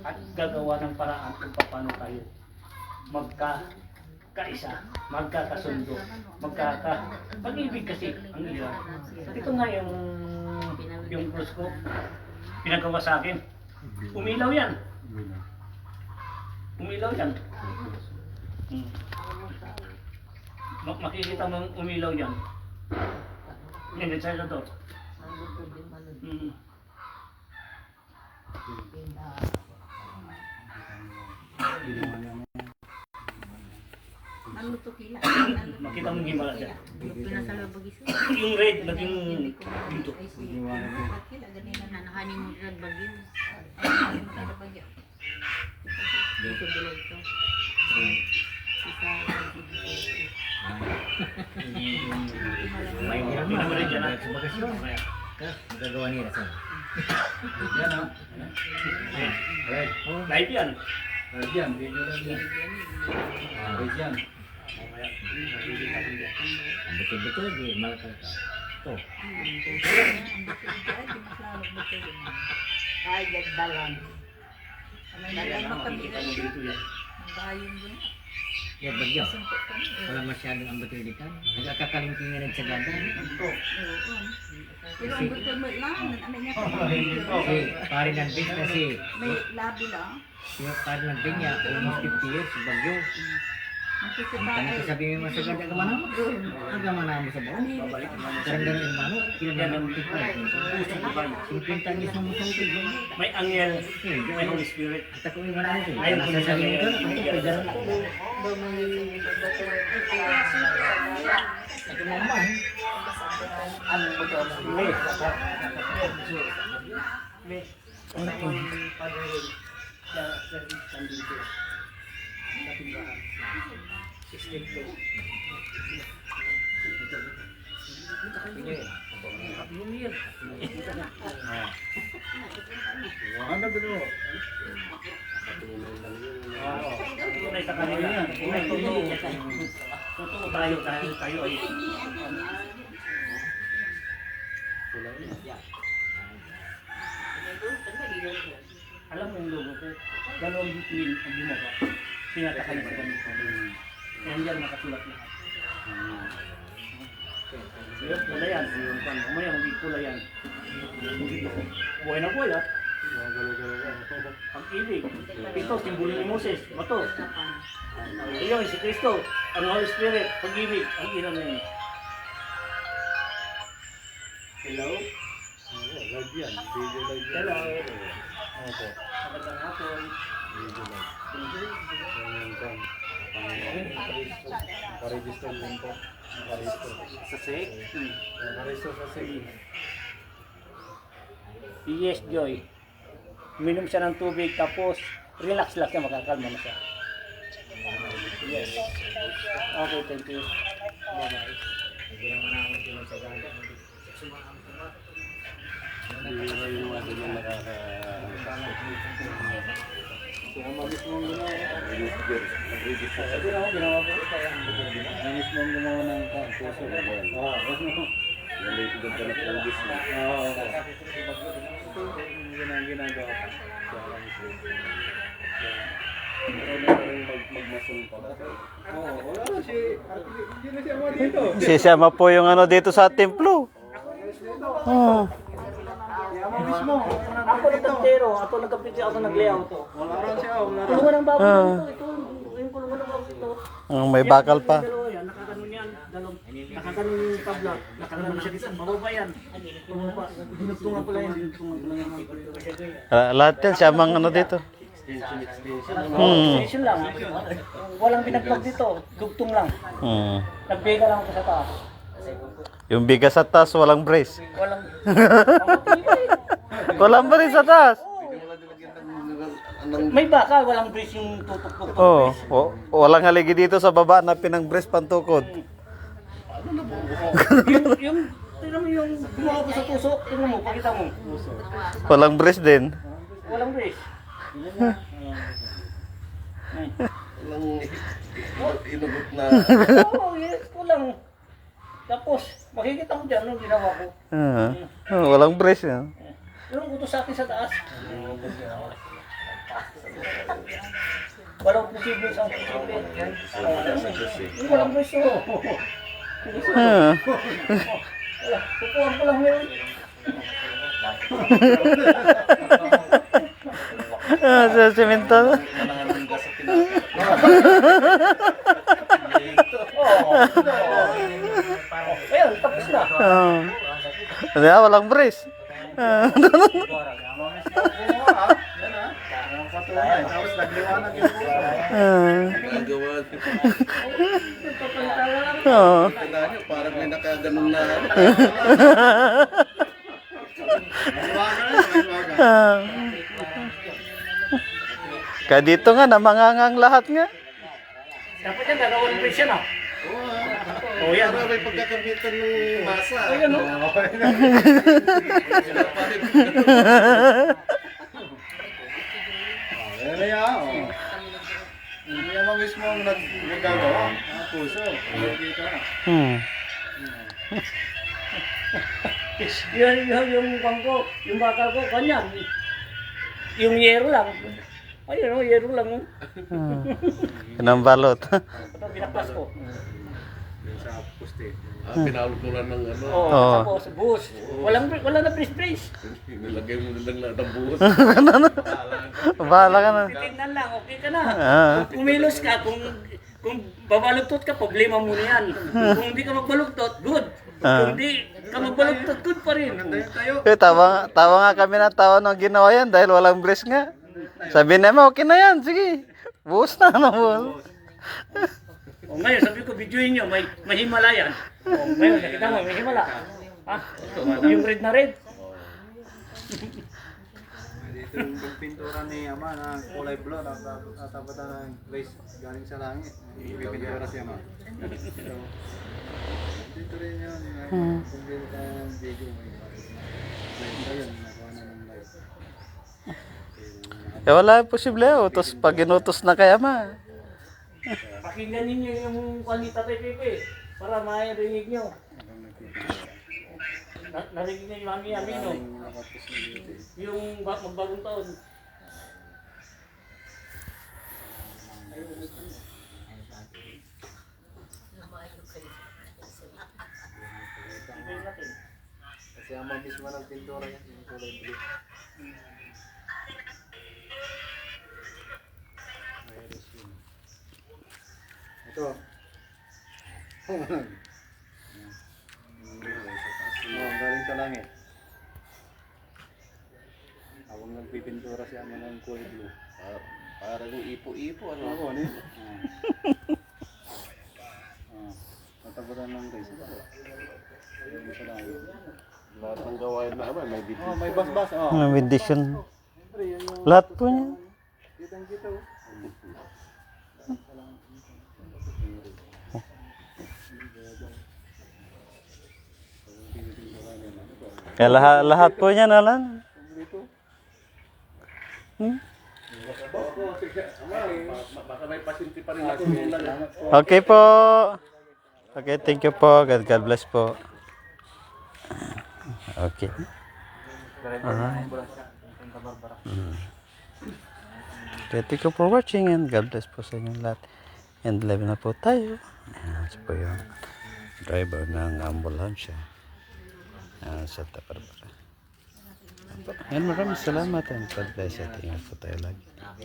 at gagawa ng paraan kung paano tayo magkaisa, magkakasundo, pag-ibig kasi ang hirap. Ito nga yung cross ko, pinagawa sa akin. Umilaw yan. Umilaw yan. Makikita mong umilaw yan. Yan, sa ito. Ano to kila? Makita mong himala dyan. Pinasalabagis. Yung red, naging dito. Kila ganina na nakanin mo red bagyo. Dito bilo ito. May pinamarin dyan. Magagawa niya sa. Yan ha. Live yan. Live yan, video lang yan. Live yan. Ang betul-betul di malakal ka. Ito. Ay, gagdalan. Yan ha, makikita mo dito yan. Bayong yun. Yan bagyo. Wala masyadong ang betul-betul. Nagkakakalimting nga nagsagada. Pero ang gusto mo lang, ano niya Kasi pare ng bing kasi. may labi lang. Yung pare ng bing niya, almost 50 years, bagyo. Ang tanong sasabihin mo sa ganda, agamana mo. Agamana mo sa bawang. Karang-garang yung mano, kailan na ng tigpa. 50 anos mo sa utog. May angel, may Holy Spirit. At ako yung manano ko. Ayun, Nasasabihin ko, pagdaran ko. Ito naman. Ano mo ito? May. Ano bilo? Tunay sa kanila. Tunay totoo tayo ay alam mo yung logo ko, dalawang bituin ang bumaba. Pinatakan sa ganito. Yan yan nakasulat lahat. Yung pula yan, yung pan. Umaya, hindi pula yan. Buhay na buhay ha. Pag-ibig. Ito, simbolo ni Moses. Bato. Iyon, si Kristo. Ang Holy Spirit. Pag-ibig. Ang ilan na yun. Hello? Live yan, video live yan. Hello. Opo. Magandang hapon. Video live. Nakaregister din po. Nakaregister. Sa SEC? Nakaregister sa SEC. Yes, Joy. Minom siya ng tubig tapos relax lang siya, makakalma na siya. Yes. Okay, thank you. Bye-bye. Hindi ba yung mga ganyan kaya mabis mong ginawa. Nag-register. Sabi na ako, ginawa ko. Mabis mong gumawa ng puso. Nalito doon ka na pangis na. Oo. Ito yung ginagawa ko. Magmasun pa. Oo, wala na si... Hindi na siya mo dito. Sisama po yung ano dito sa templo. Oh. Ako mismo. Ako nagkantero, ako nagkapiti, ako nag-layout. Wala rin siya. Kulungan ng baboy ito. Yung kulungan ng baboy ito. May bakal pa. Dalawa yan, nakakanon yan. Nakakanon yung tabla. Nakakanon siya dito. Mababa yan. Mababa. Dinugtungan ko lang yan. Dinugtungan ko lang yan. Lahat yan, siyamang ano dito. Station lang. Walang binaglag dito. Dugtong lang. Nagbega lang ako sa taas. Yung bigas sa taas, walang brace. Walang... Walang brace sa taas. May baka, walang brace yung tutok-tutok. Oh, walang haligi dito sa baba na pinang-brace pantukod. Yung, tingnan mo yung gumawa ko sa puso. Tingnan mo, pakita mo. Walang brace din. Walang brace. Walang inugot na. Oo, yes, kulang. Tapos, makikita mo dyan nung ginawa ko. Walang brace. Yung utos sa akin sa taas. Walang posible sa posible. Walang gusto. Ah. Wala, kukuha ko lang yun. Sa semento. Ayun, tapos na. Hindi, walang brace. Ah. Tapos nagliwanag yung puso. Oo. Kailangan parang may nakaganon na. Ah. Kaya dito nga, namangangang lahat nga. Dapat yan, gagawin ko siya na. Oh, yan. Para may pagkakamitan ng masa. Ayan, no? Ayan na yan. Hindi naman mismo ang nagagawa. Ang puso. Nakikita na. Yung bangko, yung bakal ko, kanyan. Yung yero lang. Ayun, oh, yero lang. Oh. Pinambalot. Ito, binaklas ko. Yung sa puste. Pinautulan ng ano. Oo, Oo. tapos, bus. Wala na brace. Nilagay mo nilang ng buhos. Bahala ka na. Titignan lang, okay ka na. Ah. Kung kumilos ka, kung babalugtot ka, problema mo na yan. Kung hindi ka magbalugtot, good. Kung hindi ka magbalugtot, good pa rin. Tawa nga kami ng tawa nung ginawa yan dahil walang brace nga. Sabi naman, okay na yan, sige. Buhos na, buhos. O ngayon, sabi ko, videoin nyo, may Himalayan. O ngayon, nakita mo, may Himala. Ha? Yung red na red. Dito yung pintura ni Ama na kulay blue. Natapatan ng grace galing sa langit. Pintura si Ama. Dito rin yun. Kung dito tayo ng video. Ayun, nakuha na ng light. Eh wala posible, utos pag inutos na kaya ma. Pakinggan ninyo yung kwalita kay Pepe para marinig nyo. Narinig niyo yung mami Amino. Yung magbagong taon. Kasi Ama mismo ng pintura yan. Yung kulay blue. Ito. Galing sa langit. Habang nagpipintura siya ng kulay blue. Parang ipo-ipo ano. Ako, ano yun? Natapatan ng guys. Galing sa langit. Lahat ng gawain na naman may video. May bas-bas. Meditation. Siyempre, yan yung Lahat po niya. kitang-kita. Kaya lahat po niya na lang. Baka may pasyente pa rin ako yung Okay po. Okay, thank you po. God bless po. Okay. Okay, thank you for watching and God bless po sa inyong lahat. And live na po tayo. Ayan, ito po yung driver ng ambulansya. Sa Taparbara. And maraming salamat and God bless at ingat po tayo lagi.